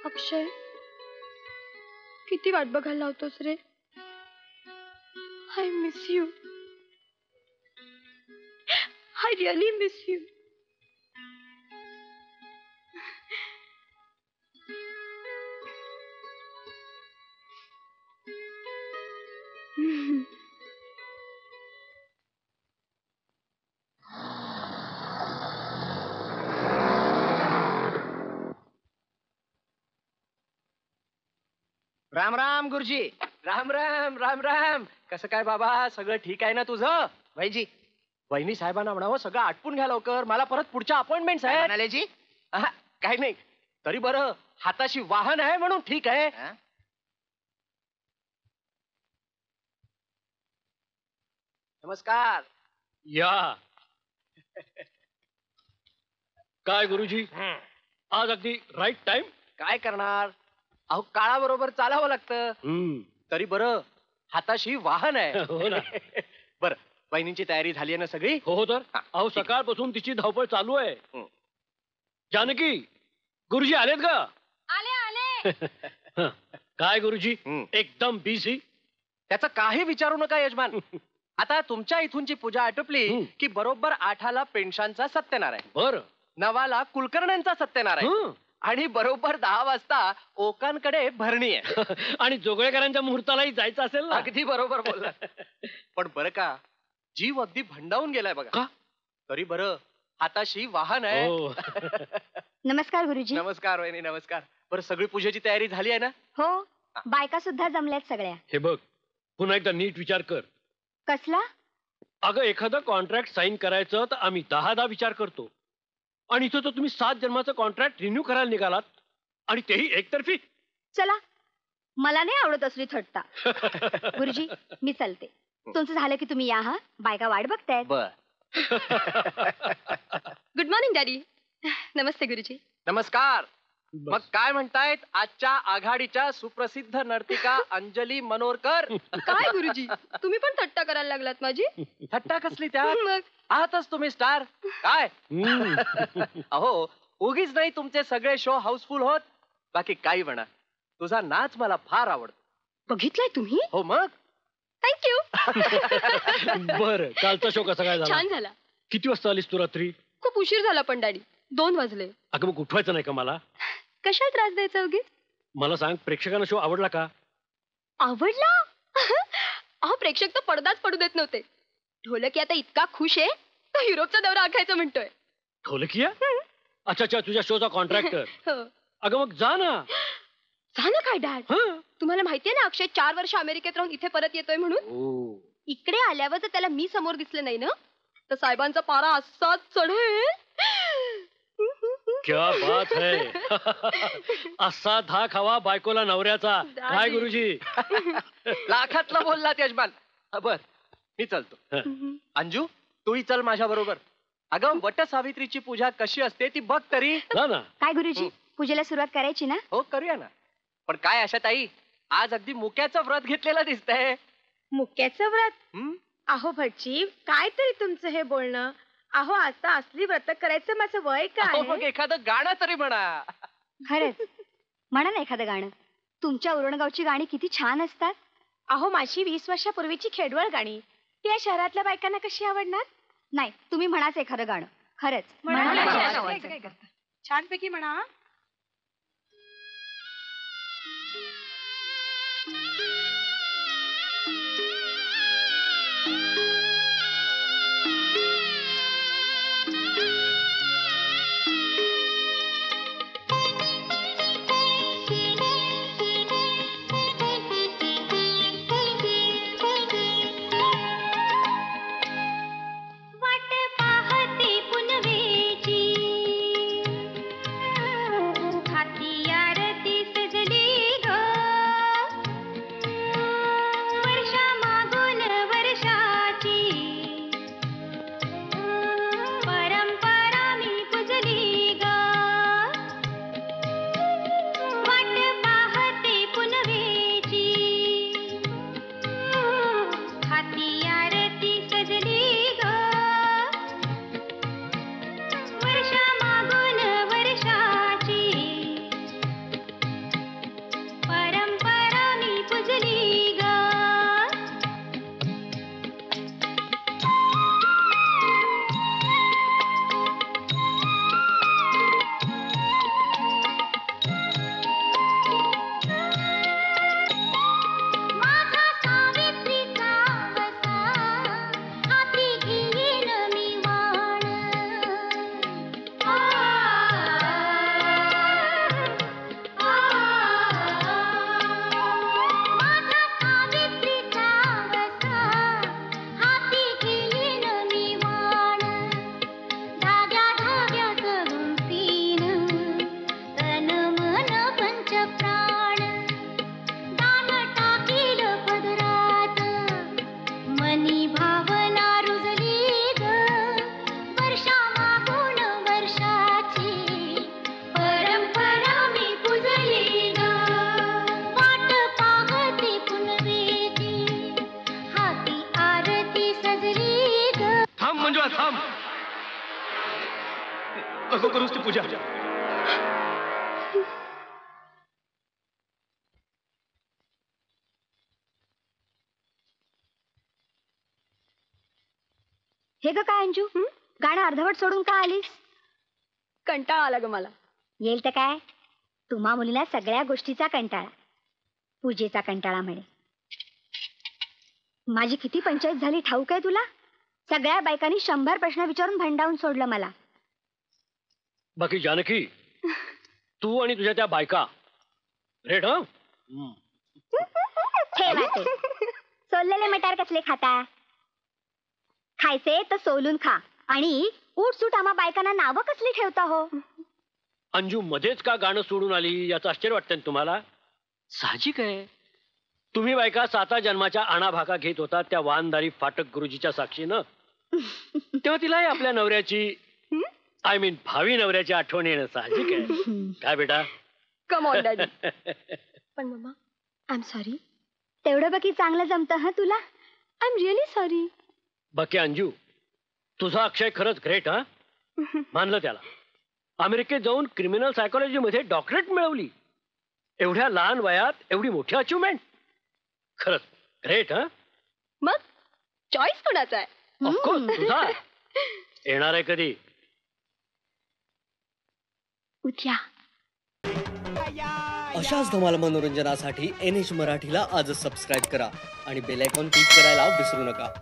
अक्षय, किती वाट बघायला लावतोस रे? I miss you. I really miss you. Ram Ram गुरुजी. राम राम राम राम. कसं काय बाबा, सगळं ठीक आहे ना तुझं? भाईजी, वहिनी साहेबांना म्हणावं सगळं आटपून घ्या लवकर, मला परत पुढच्या अपॉइंटमेंट आहे. म्हणाले जी? काही नाही, तरी बरं हाताशी वाहन आहे म्हणून ठीक आहे. नमस्कार. या. काय गुरुजी, आज अगदी राईट टाइम. काय करणार, अहो काळाबरोबर चालावं लागतं. तरी बरं हाताशी वाहन आहे. हो ना. बरं, बहिणींची तयारी झाली आहे ना सगळी? हो तर. अहो सकाळपासून तिची धावपळ चालू आहे. जानकी, गुरुजी आलेत का? आले आले. काय गुरुजी, एकदम बिझी? त्याचं काही विचारू नका यजमान. आता तुमच्या इथूनची पूजा आटोपली की बरोबर 8ला पेन्शनचा सत्यनारायण, बर 9ला कुलकर्ण्यांचा सत्यनारायण आणि बरोबर 10 वाजता ओकांकडे भरणी आहे. आणि जोगळेकरांच्या मुहूर्तालाही जायचं असेल ना? अगदी बरोबर बोलला. पण बरं का, जीव अगदी भंडावून गेलाय बघा. का? तरी बरं हाताशी वाहन आहे. नमस्कार गुरुजी. नमस्कार वहिनी, नमस्कार. बरं, सगळी पूजेची तयारी झाली आहे ना? हो, बायका सुद्धा जमल्यात सगळ्या. हे बघ, पुन्हा एकदा नीट विचार कर. कसला? अगं, एखादं कॉन्ट्रॅक्ट साईन करायचं तर आम्ही 10दा विचार करतो, आणि इथं तर तुम्ही 7 जन्माचं कॉन्ट्रॅक्ट रिन्यू करायला निघालात, आणि तेही एकतर्फी. चला, मला नाही आवडत असली थट्टा. गुरुजी, मी चलते. तुमचं झालं की तुम्ही या. हा, बायका वाट बघतायत. बर. Good morning daddy. नमस्ते गुरुजी. नमस्कार. मग काय म्हणतायत आजच्या आघाडीच्या सुप्रसिद्ध नर्तिका अंजली मनोरकर? काय गुरुजी, तुम्ही पण थट्टा करायला लागलात माझी? थट्टा कसली त्यात? मग आहातच तुम्ही स्टार. काय अहो, उगीच नाही तुमचे सगळे शो हाऊसफुल होत. बाकी काही म्हणा, तुझा नाच मला फार आवडतो. बघितलाय तुम्ही? हो मग. थँक्यू. बर, कालचा शो कसा काय झाला? छान झाला. किती वाजता आलीस तू रात्री? खूप उशीर झाला पण डॅडी, 2 वाजले. अगं मग उठवायचं नाही का मला? कशाला त्रास द्यायचा उगीच? मला सांग, प्रेक्षकांना शो आवडला का? आवडला? अहो, प्रेक्षक तर पडदाच पडू देत नव्हते. ढोलकी आता इतका खुश आहे तो युरोपचा दौरा आखायचा म्हणतोय. ढोलकिया? अच्छा अच्छा, तुझ्या शोचा कॉन्ट्रॅक्टर. हो. अगं मग जा ना. जा ना काय डॅड. हं. तुम्हाला माहितीये ना अक्षय 4 वर्ष अमेरिकेत राहून इथे परत येतोय म्हणून. ओ. इकडे आल्यावर जर त्याला मी समोर दिसले नाही ना तर साहेबांचा पारा असाच चढेल. क्या बात है. असा धाक हवा बायकोला नवऱ्याचा. काय गुरुजी? लाखातला बोललात यजमान. बर, मी चलतो. अंजू, तूही चल माझ्या बरोबर. अगं, वट सावित्रीची पूजा कशी असते ती बघ तरी. ना ना. काय गुरुजी, पूजेला सुरुवात करायची ना? हो, करूया ना. पण काय अशा ताई, आज अगदी मुक्याचं व्रत घेतलेलं दिसतंय. मुक्याचं व्रत? हं? अहो भटजी, काय तरी तुमचं हे बोलणं. अहो, आता असली व्रत करायचं माझं वय अहो, मग काय? एखादं गाणं तरी म्हणा. खरंच, म्हणा ना एखादं गाणं. तुमच्या उरणगावची गाणी किती छान असतात. अहो, माझी 20 वर्षापूर्वीची खेडवळ गाणी ती या शहरातल्या बायकांना कशी आवडणार? नाही, तुम्ही म्हणाच एखादं गाणं. खरंच म्हणा म्हणा ना. ना. गावाचं. छानपैकी म्हणा. वाट पाहते पुनवेची, हाती आरती सजली ग. वर्षा मागून वर्षाची परंपरा मी पुजली ग. वाट पाहते पुनवेची, हाती आरती सजली ग. वर्षा मागून वर्षाची परंपरा मी पुजली ग. माझा सावित्रीचा वसा, हाती घेईन मी वाण. माझा सावित्रीचा वसा, हाती घेईन मी वाण. धाग्या धाग्यात गुंफीन तन मन पंच प्राण. दान टाकील पदरात, मनी भावना रुजली ग. वर्षा मागून वर्षाची परंपरा मी पुजली ग. वाट पाहते पुनवेची, हाती आरती सजली ग. थांब मंजुळा, थांब. नको करूस ती पूजा. हे ग काय अंजू, गाणं अर्धवट सोडून का आलीस? कंटाळा आला ग मला. येईल तर काय, तुम्हा मुलीला सगळ्या गोष्टीचा कंटाळा. पूजेचा कंटाळा म्हणे. माझी किती पंचायत झाली ठाऊक आहे तुला? सगळ्या बायकांनी 100 प्रश्न विचारून भंडावून सोडलं मला. बाकी जानकी, तू आणि तुझ्या त्या बायका रेड. हं? ठेवा ते. सोललेले मटार कसले खाता? खायचे तर सोलून खा. आणि उठसूट आम्हा बायकांना नावं कसली ठेवता हो? अंजू मध्येच का गाणं सोडून आली याचं आश्चर्य वाटतंय ना तुम्हाला? साहजिक आहे. तुम्ही बायका 7 जन्माच्या आणाभाका घेत होता त्या वाहनदारी फाटक गुरुजीच्या साक्षीनं. तेव्हा तिलाही आपल्या नवऱ्याची, आय मीन भावी नवऱ्याची आठवण येणं साहजिक आहे. काय बेटा, कम ऑन डॅडी. पण मम्मा आय एम सॉरी. तेवढं बाकी चांगलं जमतं हा तुला. I am really sorry. बाकी अंजू, तुझा अक्षय खरंच ग्रेट हा. मानलं त्याला. अमेरिकेत जाऊन क्रिमिनल सायकोलॉजी मध्ये डॉक्टरेट मिळवली. एवढ्या लहान वयात एवढी मोठी अचिव्हमेंट. खरंच ग्रेट हा. मग चॉईस कोणाचा आहे? ऑफकोर्स तुझा. येणार आहे कधी? उद्या. अशाच धमाल मनोरंजनासाठी NH मराठीला आजच सबस्क्राईब करा आणि बेल आयकॉन क्लिक करायला विसरू नका.